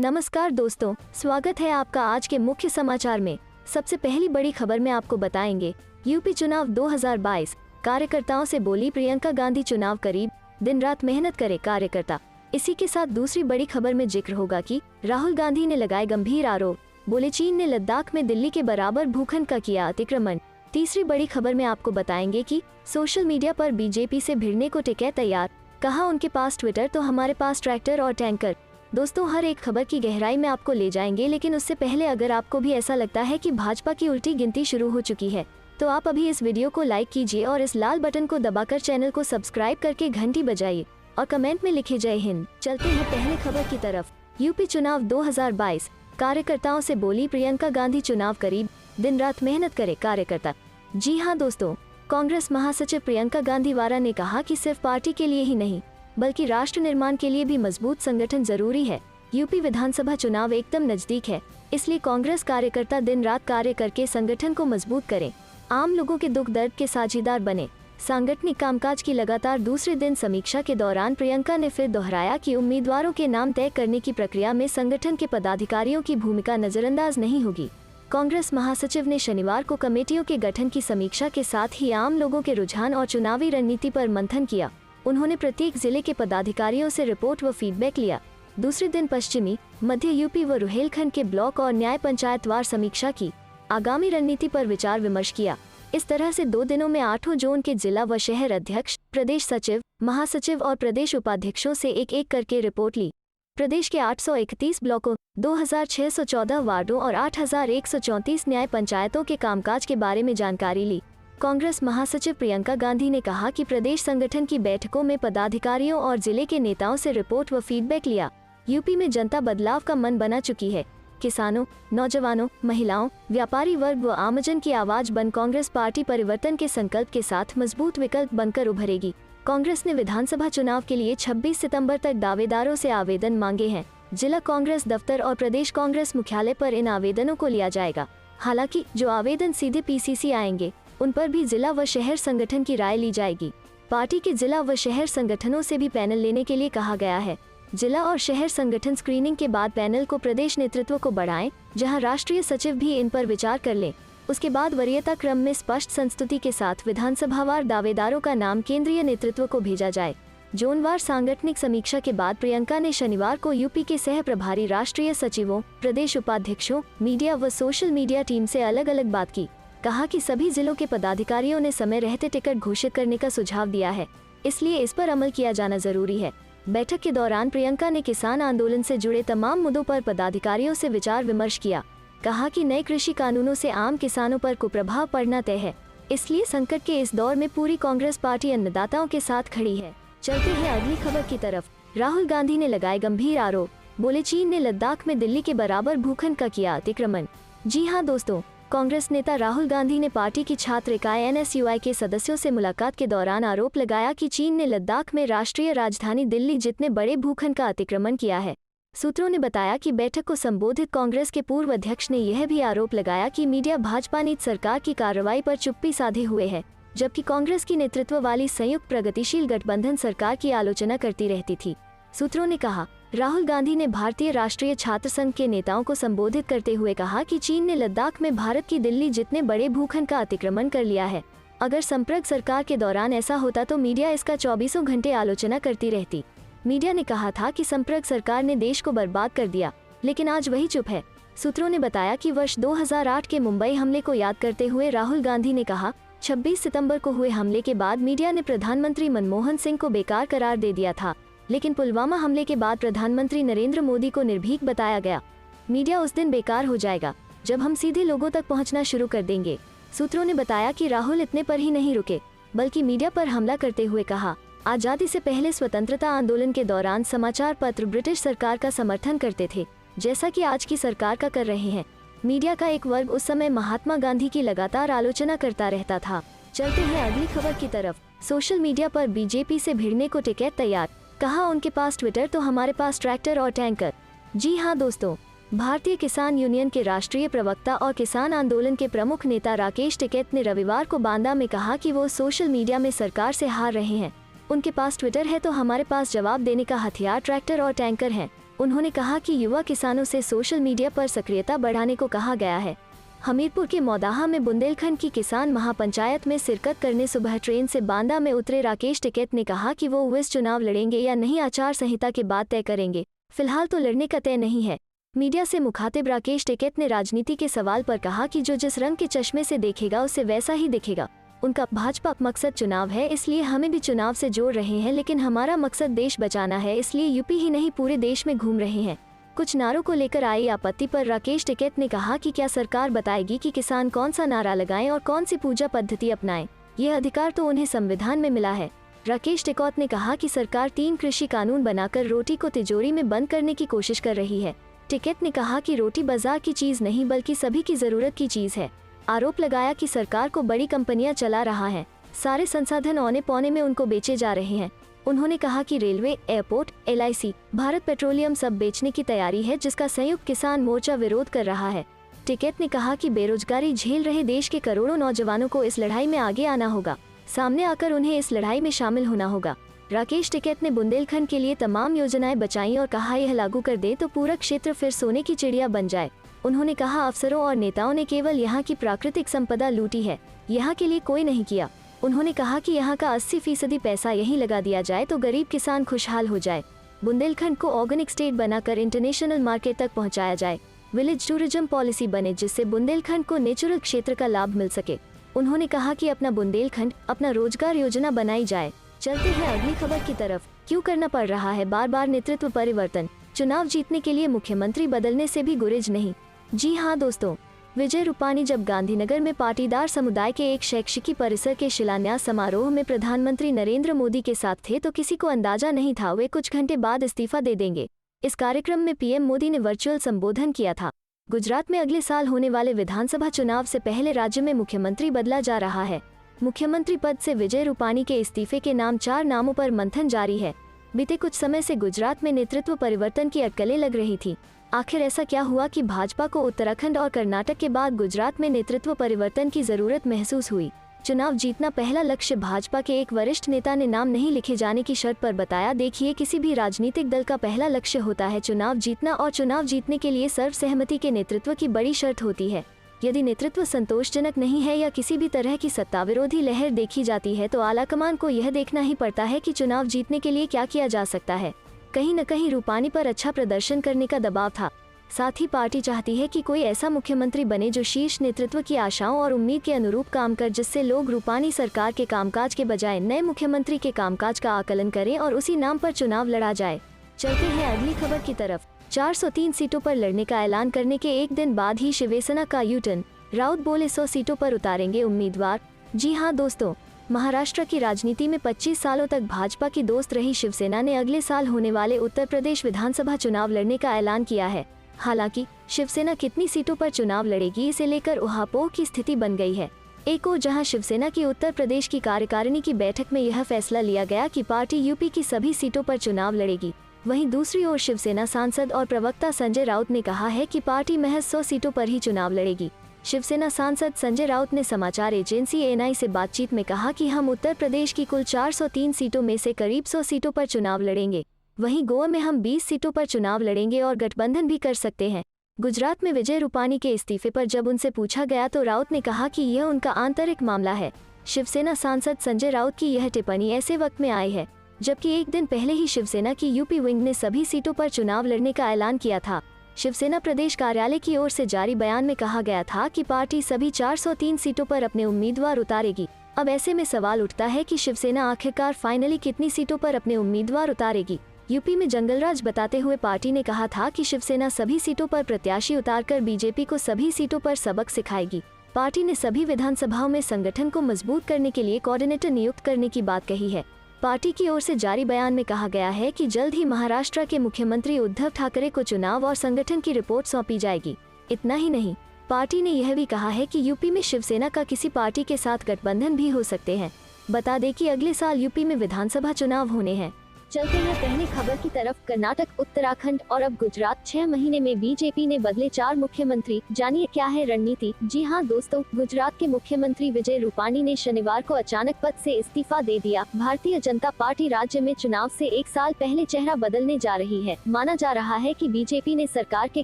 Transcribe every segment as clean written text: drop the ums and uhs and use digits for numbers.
नमस्कार दोस्तों, स्वागत है आपका आज के मुख्य समाचार में। सबसे पहली बड़ी खबर में आपको बताएंगे, यूपी चुनाव 2022, कार्यकर्ताओं से बोली प्रियंका गांधी, चुनाव करीब, दिन रात मेहनत करे कार्यकर्ता। इसी के साथ दूसरी बड़ी खबर में जिक्र होगा कि राहुल गांधी ने लगाए गंभीर आरोप, बोले चीन ने लद्दाख में दिल्ली के बराबर भूखंड का किया अतिक्रमण। तीसरी बड़ी खबर में आपको बताएंगे कि सोशल मीडिया पर बीजेपी से भिड़ने को टिके तैयार, कहा उनके पास ट्विटर तो हमारे पास ट्रैक्टर और टैंकर। दोस्तों, हर एक खबर की गहराई में आपको ले जाएंगे, लेकिन उससे पहले अगर आपको भी ऐसा लगता है कि भाजपा की उल्टी गिनती शुरू हो चुकी है तो आप अभी इस वीडियो को लाइक कीजिए और इस लाल बटन को दबाकर चैनल को सब्सक्राइब करके घंटी बजाइए और कमेंट में लिखे जय हिंद। चलते हैं पहले खबर की तरफ। यूपी चुनाव 2022, कार्यकर्ताओं से बोली प्रियंका गांधी, चुनाव करीब, दिन रात मेहनत करे कार्यकर्ता। जी हाँ दोस्तों, कांग्रेस महासचिव प्रियंका गांधी वारा ने कहा कि सिर्फ पार्टी के लिए ही नहीं बल्कि राष्ट्र निर्माण के लिए भी मजबूत संगठन जरूरी है। यूपी विधानसभा चुनाव एकदम नजदीक है, इसलिए कांग्रेस कार्यकर्ता दिन रात कार्य करके संगठन को मजबूत करें, आम लोगों के दुख दर्द के साझीदार बने। सांगठनिक कामकाज की लगातार दूसरे दिन समीक्षा के दौरान प्रियंका ने फिर दोहराया कि उम्मीदवारों के नाम तय करने की प्रक्रिया में संगठन के पदाधिकारियों की भूमिका नजरअंदाज नहीं होगी। कांग्रेस महासचिव ने शनिवार को कमेटियों के गठन की समीक्षा के साथ ही आम लोगों के रुझान और चुनावी रणनीति पर मंथन किया। उन्होंने प्रत्येक जिले के पदाधिकारियों से रिपोर्ट व फीडबैक लिया। दूसरे दिन पश्चिमी, मध्य यूपी व रुहेलखंड के ब्लॉक और न्याय पंचायतवार समीक्षा की, आगामी रणनीति पर विचार विमर्श किया। इस तरह से 2 दिनों में 8 जोन के जिला व शहर अध्यक्ष, प्रदेश सचिव, महासचिव और प्रदेश उपाध्यक्षों से एक एक करके रिपोर्ट ली। प्रदेश के 831 ब्लॉकों, 2614 वार्डों और 8134 न्याय पंचायतों के कामकाज के बारे में जानकारी ली। कांग्रेस महासचिव प्रियंका गांधी ने कहा कि प्रदेश संगठन की बैठकों में पदाधिकारियों और जिले के नेताओं से रिपोर्ट व फीडबैक लिया। यूपी में जनता बदलाव का मन बना चुकी है। किसानों, नौजवानों, महिलाओं, व्यापारी वर्ग व आमजन की आवाज बन कांग्रेस पार्टी परिवर्तन के संकल्प के साथ मजबूत विकल्प बनकर उभरेगी। कांग्रेस ने विधानसभा चुनाव के लिए 26 सितंबर तक दावेदारों से आवेदन मांगे हैं। जिला कांग्रेस दफ्तर और प्रदेश कांग्रेस मुख्यालय पर इन आवेदनों को लिया जाएगा। हालांकि जो आवेदन सीधे पीसीसी आएंगे उन पर भी जिला व शहर संगठन की राय ली जाएगी। पार्टी के जिला व शहर संगठनों से भी पैनल लेने के लिए कहा गया है। जिला और शहर संगठन स्क्रीनिंग के बाद पैनल को प्रदेश नेतृत्व को बढ़ाएं, जहां राष्ट्रीय सचिव भी इन पर विचार कर लें। उसके बाद वरीयता क्रम में स्पष्ट संस्तुति के साथ विधानसभावार दावेदारों का नाम केंद्रीय नेतृत्व को भेजा जाए। जोनवार सांगठनिक समीक्षा के बाद प्रियंका ने शनिवार को यूपी के सह प्रभारी राष्ट्रीय सचिवों, प्रदेश उपाध्यक्षों, मीडिया व सोशल मीडिया टीम से अलग अलग बात की। कहा कि सभी जिलों के पदाधिकारियों ने समय रहते टिकट घोषित करने का सुझाव दिया है, इसलिए इस पर अमल किया जाना जरूरी है। बैठक के दौरान प्रियंका ने किसान आंदोलन से जुड़े तमाम मुद्दों पर पदाधिकारियों से विचार विमर्श किया। कहा कि नए कृषि कानूनों से आम किसानों पर कुप्रभाव पड़ना तय है, इसलिए संकट के इस दौर में पूरी कांग्रेस पार्टी अन्नदाताओं के साथ खड़ी है। चलते हैं अगली खबर की तरफ। राहुल गांधी ने लगाए गंभीर आरोप, बोले चीन ने लद्दाख में दिल्ली के बराबर भूखंड का किया अतिक्रमण। जी हाँ दोस्तों, कांग्रेस नेता राहुल गांधी ने पार्टी की छात्र इकाई NSUI के सदस्यों से मुलाकात के दौरान आरोप लगाया कि चीन ने लद्दाख में राष्ट्रीय राजधानी दिल्ली जितने बड़े भूखंड का अतिक्रमण किया है। सूत्रों ने बताया कि बैठक को संबोधित कांग्रेस के पूर्व अध्यक्ष ने यह भी आरोप लगाया कि मीडिया भाजपा नीत सरकार की कार्रवाई पर चुप्पी साधे हुए है, जबकि कांग्रेस की नेतृत्व वाली संयुक्त प्रगतिशील गठबंधन सरकार की आलोचना करती रहती थी। सूत्रों ने कहा, राहुल गांधी ने भारतीय राष्ट्रीय छात्र संघ के नेताओं को संबोधित करते हुए कहा कि चीन ने लद्दाख में भारत की दिल्ली जितने बड़े भूखंड का अतिक्रमण कर लिया है। अगर संप्रग सरकार के दौरान ऐसा होता तो मीडिया इसका 24 घंटे आलोचना करती रहती। मीडिया ने कहा था कि संप्रग सरकार ने देश को बर्बाद कर दिया, लेकिन आज वही चुप है। सूत्रों ने बताया कि वर्ष 2008 के मुंबई हमले को याद करते हुए राहुल गांधी ने कहा, 26 सितंबर को हुए हमले के बाद मीडिया ने प्रधानमंत्री मनमोहन सिंह को बेकार करार दे दिया था, लेकिन पुलवामा हमले के बाद प्रधानमंत्री नरेंद्र मोदी को निर्भीक बताया गया। मीडिया उस दिन बेकार हो जाएगा जब हम सीधे लोगों तक पहुंचना शुरू कर देंगे। सूत्रों ने बताया कि राहुल इतने पर ही नहीं रुके, बल्कि मीडिया पर हमला करते हुए कहा, आजादी से पहले स्वतंत्रता आंदोलन के दौरान समाचार पत्र ब्रिटिश सरकार का समर्थन करते थे, जैसा कि आज की सरकार का कर रहे हैं। मीडिया का एक वर्ग उस समय महात्मा गांधी की लगातार आलोचना करता रहता था। चलते हैं अगली खबर की तरफ। सोशल मीडिया पर बीजेपी से भिड़ने को टिके तैयार, कहा उनके पास ट्विटर तो हमारे पास ट्रैक्टर और टैंकर। जी हाँ दोस्तों, भारतीय किसान यूनियन के राष्ट्रीय प्रवक्ता और किसान आंदोलन के प्रमुख नेता राकेश टिकैत ने रविवार को बांदा में कहा कि वो सोशल मीडिया में सरकार से हार रहे हैं। उनके पास ट्विटर है तो हमारे पास जवाब देने का हथियार ट्रैक्टर और टैंकर हैं। उन्होंने कहा कि युवा किसानों से सोशल मीडिया पर सक्रियता बढ़ाने को कहा गया है। हमीरपुर के मौदाहा में बुंदेलखंड की किसान महापंचायत में शिरकत करने सुबह ट्रेन से बांदा में उतरे राकेश टिकैत ने कहा कि वो इस चुनाव लड़ेंगे या नहीं आचार संहिता के बाद तय करेंगे, फिलहाल तो लड़ने का तय नहीं है। मीडिया से मुखातिब राकेश टिकैत ने राजनीति के सवाल पर कहा कि जो जिस रंग के चश्मे से देखेगा उसे वैसा ही दिखेगा। उनका भाजपा मकसद चुनाव है, इसलिए हमें भी चुनाव से जोड़ रहे हैं, लेकिन हमारा मकसद देश बचाना है, इसलिए यूपी ही नहीं पूरे देश में घूम रहे हैं। कुछ नारों को लेकर आई आपत्ति पर राकेश टिकैत ने कहा कि क्या सरकार बताएगी कि किसान कौन सा नारा लगाएं और कौन सी पूजा पद्धति अपनाएं? यह अधिकार तो उन्हें संविधान में मिला है। राकेश टिकैत ने कहा कि सरकार 3 कृषि कानून बनाकर रोटी को तिजोरी में बंद करने की कोशिश कर रही है। टिकैत ने कहा कि रोटी बाजार की चीज नहीं बल्कि सभी की जरूरत की चीज है। आरोप लगाया कि सरकार को बड़ी कंपनियां चला रहा है, सारे संसाधन औने पौने में उनको बेचे जा रहे हैं। उन्होंने कहा कि railway, airport, LIC, Bharat petroleum सब बेचने की तैयारी है, जिसका संयुक्त किसान मोर्चा विरोध कर रहा है। टिकैत ने कहा कि बेरोजगारी झेल रहे देश के करोड़ों नौजवानों को इस लड़ाई में आगे आना होगा, सामने आकर उन्हें इस लड़ाई में शामिल होना होगा। राकेश टिकैत ने बुंदेलखंड के लिए तमाम योजनाएं बचाई और कहा यह लागू कर दे तो पूरा क्षेत्र फिर सोने की चिड़िया बन जाए। उन्होंने कहा अफसरों और नेताओं ने केवल यहाँ की प्राकृतिक संपदा लूटी है, यहाँ के लिए कोई नहीं किया। उन्होंने कहा कि यहाँ का 80% पैसा यहीं लगा दिया जाए तो गरीब किसान खुशहाल हो जाए। बुंदेलखंड को ऑर्गेनिक स्टेट बनाकर इंटरनेशनल मार्केट तक पहुँचाया जाए। विलेज टूरिज्म पॉलिसी बने जिससे बुंदेलखंड को नेचुरल क्षेत्र का लाभ मिल सके। उन्होंने कहा कि अपना बुंदेलखंड, अपना रोजगार योजना बनाई जाए। चलते हैं अगली खबर की तरफ। क्यों करना पड़ रहा है बार बार नेतृत्व परिवर्तन? चुनाव जीतने के लिए मुख्यमंत्री बदलने से भी गुरेज नहीं। जी हाँ दोस्तों, विजय रूपानी जब गांधीनगर में पाटीदार समुदाय के एक शैक्षिकी परिसर के शिलान्यास समारोह में प्रधानमंत्री नरेंद्र मोदी के साथ थे तो किसी को अंदाजा नहीं था वे कुछ घंटे बाद इस्तीफा दे देंगे। इस कार्यक्रम में PM मोदी ने वर्चुअल संबोधन किया था। गुजरात में अगले साल होने वाले विधानसभा चुनाव से पहले राज्य में मुख्यमंत्री बदला जा रहा है। मुख्यमंत्री पद से विजय रूपानी के इस्तीफे के 4 नामों पर मंथन जारी है। बीते कुछ समय से गुजरात में नेतृत्व परिवर्तन की अटकलें लग रही थी। आखिर ऐसा क्या हुआ कि भाजपा को उत्तराखंड और कर्नाटक के बाद गुजरात में नेतृत्व परिवर्तन की जरूरत महसूस हुई? चुनाव जीतना पहला लक्ष्य भाजपा के एक वरिष्ठ नेता ने नाम नहीं लिखे जाने की शर्त पर बताया। देखिए, किसी भी राजनीतिक दल का पहला लक्ष्य होता है चुनाव जीतना और चुनाव जीतने के लिए सर्वसहमति के नेतृत्व की बड़ी शर्त होती है। यदि नेतृत्व संतोषजनक नहीं है या किसी भी तरह की सत्ता विरोधी लहर देखी जाती है तो आलाकमान को यह देखना ही पड़ता है कि चुनाव जीतने के लिए क्या किया जा सकता है। कहीं न कहीं रूपानी पर अच्छा प्रदर्शन करने का दबाव था। साथ ही पार्टी चाहती है कि कोई ऐसा मुख्यमंत्री बने जो शीर्ष नेतृत्व की आशाओं और उम्मीद के अनुरूप काम कर, जिससे लोग रूपानी सरकार के कामकाज के बजाय नए मुख्यमंत्री के कामकाज का आकलन करें और उसी नाम पर चुनाव लड़ा जाए। चलते हैं अगली खबर की तरफ। 403 सीटों पर लड़ने का ऐलान करने के एक दिन बाद ही शिवसेना का यूटर्न। राउत बोले 100 सीटों पर उतारेंगे उम्मीदवार। जी हाँ दोस्तों, महाराष्ट्र की राजनीति में 25 सालों तक भाजपा की दोस्त रही शिवसेना ने अगले साल होने वाले उत्तर प्रदेश विधानसभा चुनाव लड़ने का ऐलान किया है। हालांकि शिवसेना कितनी सीटों पर चुनाव लड़ेगी इसे लेकर उहापोह की स्थिति बन गई है। एक ओर जहां शिवसेना की उत्तर प्रदेश की कार्यकारिणी की बैठक में यह फैसला लिया गया कि पार्टी यूपी की सभी सीटों पर चुनाव लड़ेगी, वहीं दूसरी ओर शिवसेना सांसद और प्रवक्ता संजय राउत ने कहा है कि पार्टी महज 100 सीटों पर ही चुनाव लड़ेगी। शिवसेना सांसद संजय राउत ने समाचार एजेंसी ANI से बातचीत में कहा कि हम उत्तर प्रदेश की कुल 403 सीटों में से करीब 100 सीटों पर चुनाव लड़ेंगे। वहीं गोवा में हम 20 सीटों पर चुनाव लड़ेंगे और गठबंधन भी कर सकते हैं। गुजरात में विजय रूपानी के इस्तीफे पर जब उनसे पूछा गया तो राउत ने कहा कि यह उनका आंतरिक मामला है। शिवसेना सांसद संजय राउत की यह टिप्पणी ऐसे वक्त में आई है जबकि एक दिन पहले ही शिवसेना की यूपी विंग ने सभी सीटों पर चुनाव लड़ने का ऐलान किया था। शिवसेना प्रदेश कार्यालय की ओर से जारी बयान में कहा गया था कि पार्टी सभी 403 सीटों पर अपने उम्मीदवार उतारेगी। अब ऐसे में सवाल उठता है कि शिवसेना आखिरकार फाइनली कितनी सीटों पर अपने उम्मीदवार उतारेगी। यूपी में जंगलराज बताते हुए पार्टी ने कहा था कि शिवसेना सभी सीटों पर प्रत्याशी उतारकर बीजेपी को सभी सीटों पर सबक सिखाएगी। पार्टी ने सभी विधानसभाओं में संगठन को मजबूत करने के लिए कोऑर्डिनेटर नियुक्त करने की बात कही है। पार्टी की ओर से जारी बयान में कहा गया है कि जल्द ही महाराष्ट्र के मुख्यमंत्री उद्धव ठाकरे को चुनाव और संगठन की रिपोर्ट सौंपी जाएगी। इतना ही नहीं, पार्टी ने यह भी कहा है कि यूपी में शिवसेना का किसी पार्टी के साथ गठबंधन भी हो सकते हैं। बता दें कि अगले साल यूपी में विधानसभा चुनाव होने हैं। चलते हैं पहली खबर की तरफ। कर्नाटक, उत्तराखंड और अब गुजरात। 6 महीने में बीजेपी ने बदले 4 मुख्यमंत्री, जानिए क्या है रणनीति। जी हां दोस्तों, गुजरात के मुख्यमंत्री विजय रूपाणी ने शनिवार को अचानक पद से इस्तीफा दे दिया। भारतीय जनता पार्टी राज्य में चुनाव से 1 साल पहले चेहरा बदलने जा रही है। माना जा रहा है कि बीजेपी ने सरकार के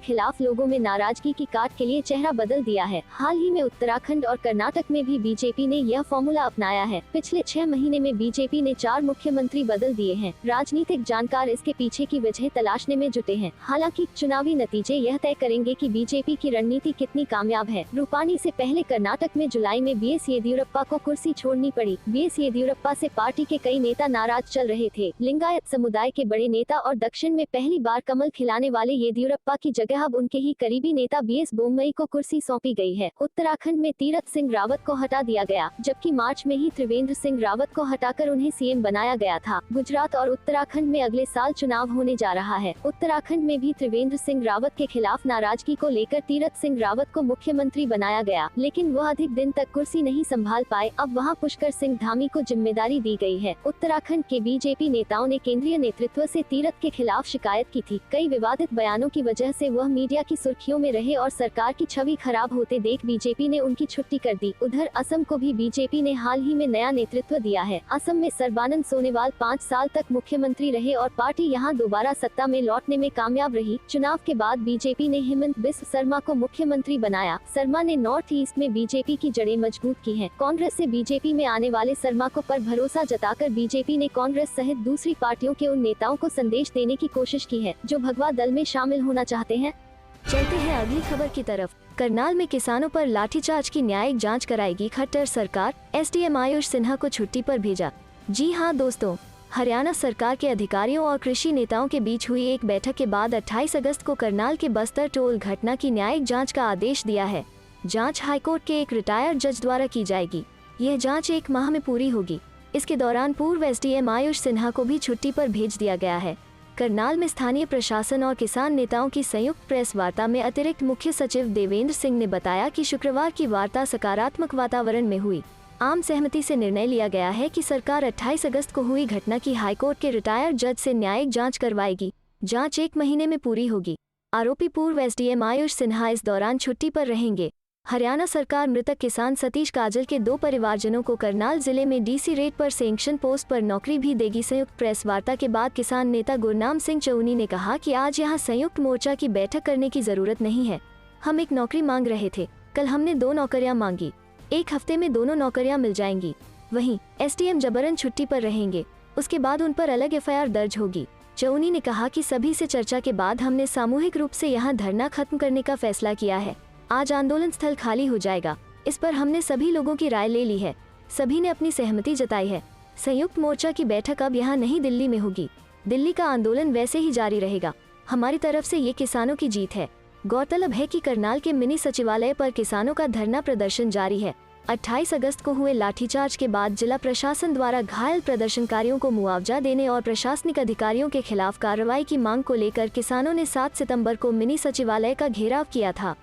खिलाफ लोगों में नाराजगी की काट के लिए चेहरा बदल दिया है। हाल ही में उत्तराखंड और कर्नाटक में भी बीजेपी ने यह फॉर्मूला अपनाया है। पिछले 6 महीने में बीजेपी ने 4 मुख्यमंत्री बदल दिए हैं। राजनीतिक जानकार इसके पीछे की वजह तलाशने में जुटे हैं। हालांकि चुनावी नतीजे यह तय करेंगे कि बीजेपी की रणनीति कितनी कामयाब है। रूपाणी से पहले कर्नाटक में जुलाई में बीएस येदियुरप्पा को कुर्सी छोड़नी पड़ी। बीएस येदियुरप्पा से पार्टी के कई नेता नाराज चल रहे थे। लिंगायत समुदाय के बड़े नेता और दक्षिण में पहली बार कमल खिलाने वाले येदियुरप्पा की जगह अब उनके ही करीबी नेता बीएस बोम्मई को कुर्सी सौंपी गई है। उत्तराखंड में तीरथ सिंह रावत को हटा दिया गया, जबकि मार्च में ही त्रिवेंद्र सिंह रावत को हटाकर उन्हें सीएम बनाया गया था। गुजरात और उत्तराखंड में अगले साल चुनाव होने जा रहा है। उत्तराखंड में भी त्रिवेंद्र सिंह रावत के खिलाफ नाराजगी को लेकर तीरथ सिंह रावत को मुख्यमंत्री बनाया गया, लेकिन वह अधिक दिन तक कुर्सी नहीं संभाल पाए। अब वहां पुष्कर सिंह धामी को जिम्मेदारी दी गई है। उत्तराखंड के बीजेपी नेताओं ने केंद्रीय नेतृत्व से तीरथ के खिलाफ शिकायत की थी। कई विवादित बयानों की वजह से वह मीडिया की सुर्खियों में रहे और सरकार की छवि खराब होते देख बीजेपी ने उनकी छुट्टी कर दी। उधर असम को भी बीजेपी ने हाल ही में नया नेतृत्व दिया है। असम में सर्बानंद सोनोवाल 5 साल तक मुख्यमंत्री रहे और पार्टी यहां दोबारा सत्ता में लौटने में कामयाब रही। चुनाव के बाद बीजेपी ने हेमंत बिस्व शर्मा को मुख्यमंत्री बनाया। शर्मा ने नॉर्थ ईस्ट में बीजेपी की जड़ें मजबूत की हैं। कांग्रेस से बीजेपी में आने वाले शर्मा को पर भरोसा जताकर बीजेपी ने कांग्रेस सहित दूसरी पार्टियों के उन नेताओं को संदेश देने की कोशिश की है जो भगवा दल में शामिल होना चाहते हैं। चलते हैं अगली खबर की तरफ। करनाल में किसानों पर लाठीचार्ज की न्यायिक जांच कराएगी खट्टर सरकार, एसडीएम आयुष सिन्हा को छुट्टी पर भेजा। जी हां दोस्तों, हरियाणा सरकार के अधिकारियों और कृषि नेताओं के बीच हुई एक बैठक के बाद 28 अगस्त को करनाल के बस्तर टोल घटना की न्यायिक जांच का आदेश दिया है। जांच हाईकोर्ट के एक रिटायर्ड जज द्वारा की जाएगी। यह जांच 1 माह में पूरी होगी। इसके दौरान पूर्व एसडीएम आयुष सिन्हा को भी छुट्टी पर भेज दिया गया है। करनाल में स्थानीय प्रशासन और किसान नेताओं की संयुक्त प्रेस वार्ता में अतिरिक्त मुख्य सचिव देवेंद्र सिंह ने बताया कि शुक्रवार की वार्ता सकारात्मक वातावरण में हुई। आम सहमति से निर्णय लिया गया है कि सरकार 28 अगस्त को हुई घटना की हाईकोर्ट के रिटायर्ड जज से न्यायिक जांच करवाएगी। जांच 1 महीने में पूरी होगी। आरोपी पूर्व एसडीएम आयुष सिन्हा इस दौरान छुट्टी पर रहेंगे। हरियाणा सरकार मृतक किसान सतीश काजल के 2 परिवारजनों को करनाल जिले में डीसी रेट पर सैंक्शन पोस्ट पर नौकरी भी देगी। संयुक्त प्रेस वार्ता के बाद किसान नेता गुरनाम सिंह चौनी ने कहा कि आज यहां संयुक्त मोर्चा की बैठक करने की जरूरत नहीं है। हम एक नौकरी मांग रहे थे, कल हमने 2 नौकरियां मांगी। 1 हफ्ते में दोनों नौकरियां मिल जाएंगी। वहीं एसडीएम जबरन छुट्टी पर रहेंगे, उसके बाद उन पर अलग एफआईआर दर्ज होगी। चौनी ने कहा कि सभी से चर्चा के बाद हमने सामूहिक रूप से यहां धरना खत्म करने का फैसला किया है। आज आंदोलन स्थल खाली हो जाएगा। इस पर हमने सभी लोगों की राय ले ली है। सभी ने अपनी सहमति जताई है। संयुक्त मोर्चा की बैठक अब यहाँ नहीं दिल्ली में होगी। दिल्ली का आंदोलन वैसे ही जारी रहेगा। हमारी तरफ से ये किसानों की जीत है। गौरतलब है कि करनाल के मिनी सचिवालय पर किसानों का धरना प्रदर्शन जारी है। 28 अगस्त को हुए लाठीचार्ज के बाद जिला प्रशासन द्वारा घायल प्रदर्शनकारियों को मुआवजा देने और प्रशासनिक अधिकारियों के खिलाफ कार्रवाई की मांग को लेकर किसानों ने 7 सितंबर को मिनी सचिवालय का घेराव किया था।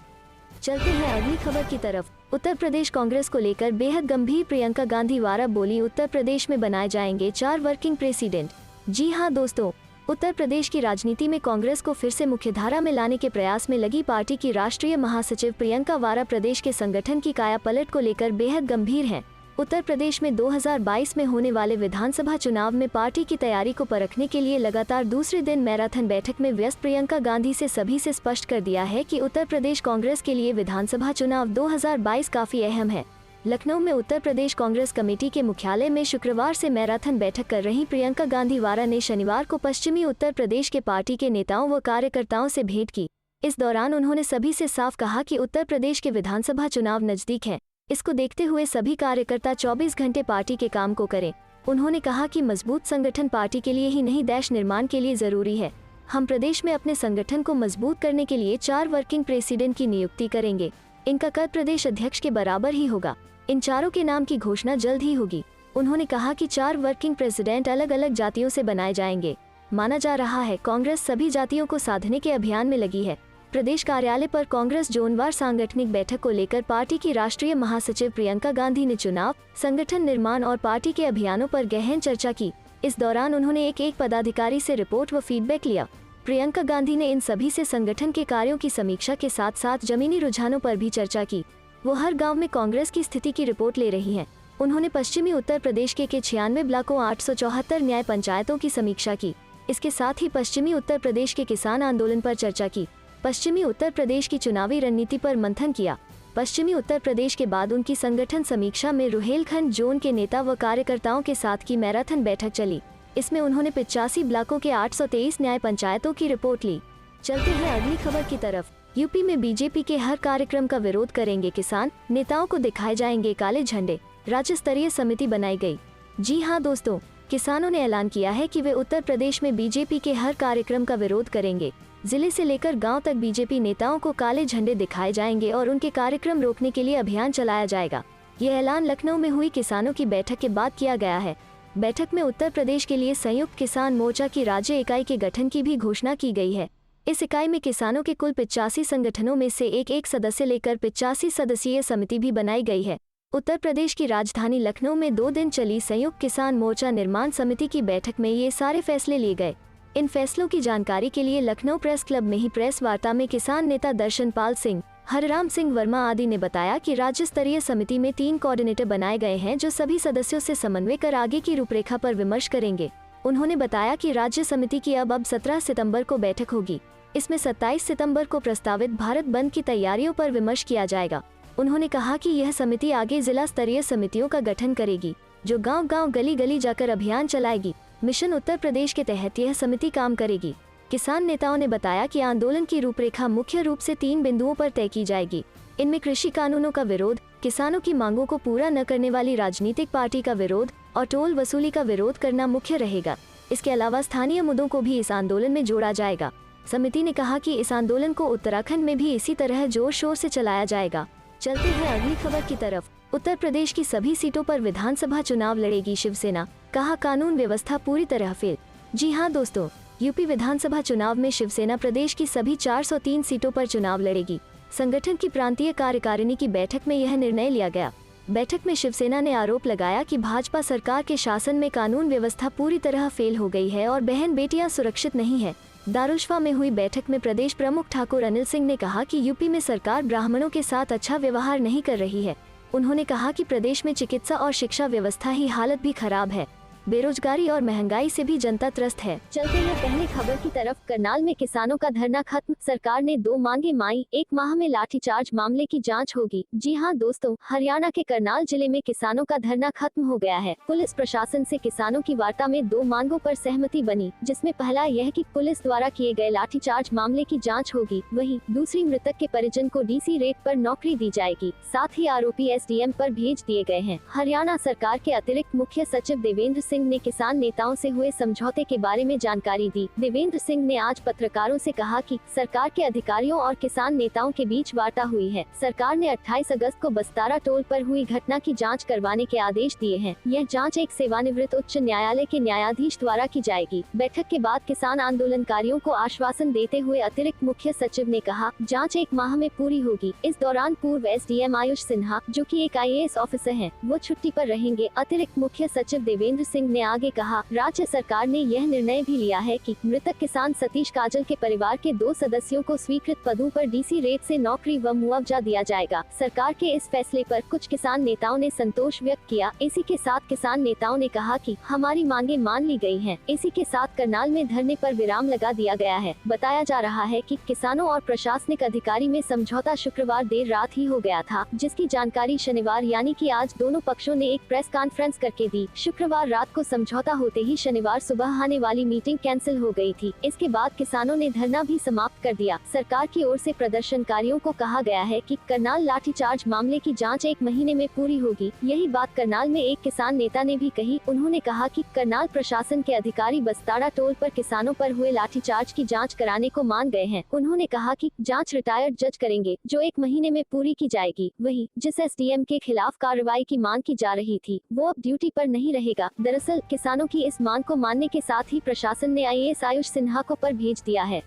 चलते हैं अगली खबर की तरफ। उत्तर प्रदेश कांग्रेस को लेकर बेहद गंभीर प्रियंका गांधी वारा बोली, उत्तर प्रदेश में बनाए जाएंगे 4 वर्किंग प्रेसिडेंट। जी हां दोस्तों, उत्तर प्रदेश की राजनीति में कांग्रेस को फिर से मुख्यधारा में लाने के प्रयास में लगी पार्टी की राष्ट्रीय महासचिव प्रियंका वारा प्रदेश के संगठन की कायापलट को लेकर बेहद गंभीर हैं। उत्तर प्रदेश में 2022 में होने वाले विधानसभा चुनाव में पार्टी की तैयारी को परखने के लिए लगातार दूसरे दिन मैराथन बैठक में व्यस्त प्रियंका गांधी से सभी से स्पष्ट कर दिया है कि उत्तर प्रदेश कांग्रेस के लिए विधानसभा चुनाव 2022 काफी अहम है। लखनऊ में उत्तर प्रदेश कांग्रेस कमेटी के मुख्यालय में शुक्रवार से मैराथन बैठक कर रही प्रियंका गांधी वारा ने शनिवार को पश्चिमी उत्तर प्रदेश के पार्टी के नेताओं व कार्यकर्ताओं से भेंट की। इस दौरान उन्होंने सभी से साफ कहा कि उत्तर प्रदेश के विधानसभा चुनाव नजदीक है। इसको देखते हुए सभी कार्यकर्ता 24 घंटे पार्टी के काम को करें। उन्होंने कहा कि मजबूत संगठन पार्टी के लिए ही नहीं, देश निर्माण के लिए जरूरी है। हम प्रदेश में अपने संगठन को मजबूत करने के लिए 4 वर्किंग प्रेसिडेंट की नियुक्ति करेंगे। इनका कद प्रदेश अध्यक्ष के बराबर ही होगा। इन चारों के नाम की घोषणा जल्द ही होगी। उन्होंने कहा कि 4 वर्किंग प्रेसिडेंट अलग अलग जातियों से बनाए जाएंगे। माना जा रहा है कांग्रेस सभी जातियों को साधने के अभियान में लगी है। प्रदेश कार्यालय पर कांग्रेस जोनवार सांगठनिक बैठक को लेकर पार्टी की राष्ट्रीय महासचिव प्रियंका गांधी ने चुनाव, संगठन निर्माण और पार्टी के अभियानों पर गहन चर्चा की। इस दौरान उन्होंने एक पदाधिकारी से रिपोर्ट व फीडबैक लिया। प्रियंका गांधी ने इन सभी से संगठन के कार्यों की समीक्षा के साथ साथ जमीनी रुझानों पर भी चर्चा की। वो हर गांव में कांग्रेस की स्थिति की रिपोर्ट ले रही हैं। उन्होंने पश्चिमी उत्तर प्रदेश के 96 ब्लॉकों 874 न्याय पंचायतों की समीक्षा की। इसके साथ ही पश्चिमी उत्तर प्रदेश के किसान आंदोलन पर चर्चा की। पश्चिमी उत्तर प्रदेश की चुनावी रणनीति पर मंथन किया। पश्चिमी उत्तर प्रदेश के बाद उनकी संगठन समीक्षा में रुहेलखंड जोन के नेता व कार्यकर्ताओं के साथ की मैराथन बैठक चली। इसमें उन्होंने 85 ब्लॉकों के 823 न्याय पंचायतों की रिपोर्ट ली। चलते हैं अगली खबर की तरफ। यूपी में बीजेपी के हर कार्यक्रम का विरोध करेंगे किसान, नेताओं को दिखाए जाएंगे काले झंडे, राज्य स्तरीय समिति बनाई गई। जी हां दोस्तों, किसानों ने ऐलान किया है कि वे उत्तर प्रदेश में बीजेपी के हर कार्यक्रम का विरोध करेंगे। जिले से लेकर गांव तक बीजेपी नेताओं को काले झंडे दिखाए जाएंगे और उनके कार्यक्रम रोकने के लिए अभियान चलाया जाएगा। यह ऐलान लखनऊ में हुई किसानों की बैठक के बाद किया गया है। बैठक में उत्तर प्रदेश के लिए संयुक्त किसान मोर्चा की राज्य इकाई के गठन की भी घोषणा की गई है। इस इकाई में किसानों के कुल 85 संगठनों में से एक सदस्य लेकर 85 सदस्यीय समिति भी बनाई गई है। उत्तर प्रदेश की राजधानी लखनऊ में 2 दिन चली संयुक्त किसान मोर्चा निर्माण समिति की बैठक में ये सारे फैसले लिए गए। इन फैसलों की जानकारी के लिए लखनऊ प्रेस क्लब में ही प्रेस वार्ता में किसान नेता दर्शनपाल सिंह, हरराम सिंह वर्मा आदि ने बताया कि राज्य स्तरीय समिति में 3 कोऑर्डिनेटर बनाए गए हैं जो सभी सदस्यों से समन्वय कर आगे की रूपरेखा पर विमर्श करेंगे। उन्होंने बताया कि राज्य समिति की अब 17 सितंबर को बैठक होगी। इसमें 27 सितंबर को प्रस्तावित भारत बंद की तैयारियों पर विमर्श किया जाएगा। उन्होंने कहा कि यह समिति आगे जिला स्तरीय समितियों का गठन करेगी जो गांव-गांव गली-गली जाकर अभियान चलाएगी। मिशन उत्तर प्रदेश के तहत यह समिति काम करेगी। किसान नेताओं ने बताया कि आंदोलन की रूपरेखा मुख्य रूप से 3 बिंदुओं पर तय की जाएगी। इनमें कृषि कानूनों का विरोध, किसानों की मांगों को पूरा न करने वाली राजनीतिक पार्टी का विरोध और टोल वसूली का विरोध करना मुख्य रहेगा। इसके अलावा स्थानीय मुद्दों को भी इस आंदोलन में जोड़ा जाएगा। समिति ने कहा कि इस आंदोलन को उत्तराखंड में भी इसी तरह जोर शोर से चलाया जाएगा। चलते हैं अगली खबर की तरफ। उत्तर प्रदेश की सभी सीटों पर विधानसभा चुनाव लड़ेगी शिवसेना, कहा कानून व्यवस्था पूरी तरह फेल। जी हां दोस्तों, यूपी विधानसभा चुनाव में शिवसेना प्रदेश की सभी 403 सीटों पर चुनाव लड़ेगी। संगठन की प्रांतीय कार्यकारिणी की बैठक में यह निर्णय लिया गया। बैठक में शिवसेना ने आरोप लगाया कि भाजपा सरकार के शासन में कानून व्यवस्था पूरी तरह फेल हो गई है और बहन बेटियां सुरक्षित नहीं है। दारुशवा में हुई बैठक में प्रदेश प्रमुख ठाकुर अनिल सिंह ने कहा कि यूपी में सरकार ब्राह्मणों के साथ अच्छा व्यवहार नहीं कर रही है। उन्होंने कहा कि प्रदेश में चिकित्सा और शिक्षा व्यवस्था ही हालत भी खराब है। बेरोजगारी और महंगाई से भी जनता त्रस्त है। चलते हैं पहली खबर की तरफ। करनाल में किसानों का धरना खत्म, सरकार ने 2 मांगे माई, 1 माह में लाठीचार्ज मामले की जांच होगी। जी हां दोस्तों, हरियाणा के करनाल जिले में किसानों का धरना खत्म हो गया है। पुलिस प्रशासन से किसानों की वार्ता में 2 मांगों पर सहमति बनी, जिसमें पहला यह कि पुलिस द्वारा किए गए लाठीचार्ज मामले की जाँच होगी। वहीं दूसरी, मृतक के परिजन को DC रेट पर नौकरी दी जाएगी। साथ ही आरोपी SDM पर भेज दिए गए हैं। हरियाणा सरकार के अतिरिक्त मुख्य सचिव देवेंद्र सिंह ने किसान नेताओं से हुए समझौते के बारे में जानकारी दी। देवेंद्र सिंह ने आज पत्रकारों से कहा कि सरकार के अधिकारियों और किसान नेताओं के बीच वार्ता हुई है। सरकार ने 28 अगस्त को बस्तारा टोल पर हुई घटना की जांच करवाने के आदेश दिए हैं। यह जांच एक सेवानिवृत्त उच्च न्यायालय के न्यायाधीश द्वारा की जाएगी। बैठक के बाद किसान आंदोलनकारियों को आश्वासन देते हुए अतिरिक्त मुख्य सचिव ने कहा, जाँच 1 माह में पूरी होगी। इस दौरान पूर्व SDM आयुष सिन्हा, जो की एक IAS ऑफिसर है, वो छुट्टी पर रहेंगे। अतिरिक्त मुख्य सचिव देवेंद्र सिंह ने आगे कहा, राज्य सरकार ने यह निर्णय भी लिया है कि मृतक किसान सतीश काजल के परिवार के 2 सदस्यों को स्वीकृत पदों पर DC रेट से नौकरी व मुआवजा दिया जाएगा। सरकार के इस फैसले पर कुछ किसान नेताओं ने संतोष व्यक्त किया। इसी के साथ किसान नेताओं ने कहा कि हमारी मांगे मान ली गई हैं। इसी के साथ करनाल में धरने पर विराम लगा दिया गया है। बताया जा रहा है कि किसानों और प्रशासनिक अधिकारी में समझौता शुक्रवार देर रात ही हो गया था, जिसकी जानकारी शनिवार यानी कि आज दोनों पक्षों ने एक प्रेस कॉन्फ्रेंस करके दी। शुक्रवार रात को समझौता होते ही शनिवार सुबह आने वाली मीटिंग कैंसिल हो गई थी। इसके बाद किसानों ने धरना भी समाप्त कर दिया। सरकार की ओर से प्रदर्शनकारियों को कहा गया है कि करनाल लाठीचार्ज मामले की जांच 1 महीने में पूरी होगी। यही बात करनाल में एक किसान नेता ने भी कही। उन्होंने कहा कि करनाल प्रशासन के अधिकारी बस्तारा टोल पर किसानों पर हुए लाठीचार्ज की जांच कराने को मान गए हैं। उन्होंने कहा कि जांच रिटायर्ड जज करेंगे, जो 1 महीने में पूरी की जाएगी। वहीं जिस SDM के खिलाफ कार्रवाई की मांग की जा रही थी, वो अब ड्यूटी पर नहीं रहेगा। दरअसल किसानों की इस मांग को मानने के साथ ही प्रशासन ने IAS आयुष सिन्हा को पर भेज दिया है।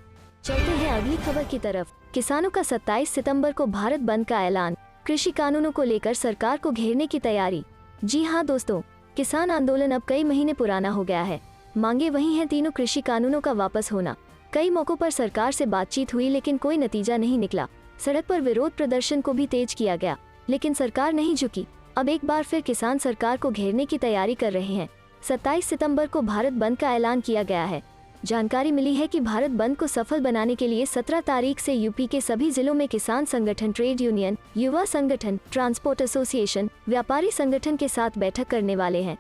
चलते हैं अगली खबर की तरफ। किसानों का 27 सितंबर को भारत बंद का ऐलान, कृषि कानूनों को लेकर सरकार को घेरने की तैयारी। जी हां दोस्तों, किसान आंदोलन अब कई महीने पुराना हो गया है। मांगे वही हैं, तीनों कृषि कानूनों का वापस होना। कई मौकों पर सरकार से बातचीत हुई लेकिन कोई नतीजा नहीं निकला। सड़क पर विरोध प्रदर्शन को भी तेज किया गया लेकिन सरकार नहीं झुकी। अब एक बार फिर किसान सरकार को घेरने की तैयारी कर रहे हैं। 27 सितंबर को भारत बंद का ऐलान किया गया है। जानकारी मिली है कि भारत बंद को सफल बनाने के लिए 17 तारीख से यूपी के सभी जिलों में किसान संगठन, ट्रेड यूनियन, युवा संगठन, ट्रांसपोर्ट एसोसिएशन, व्यापारी संगठन के साथ बैठक करने वाले हैं।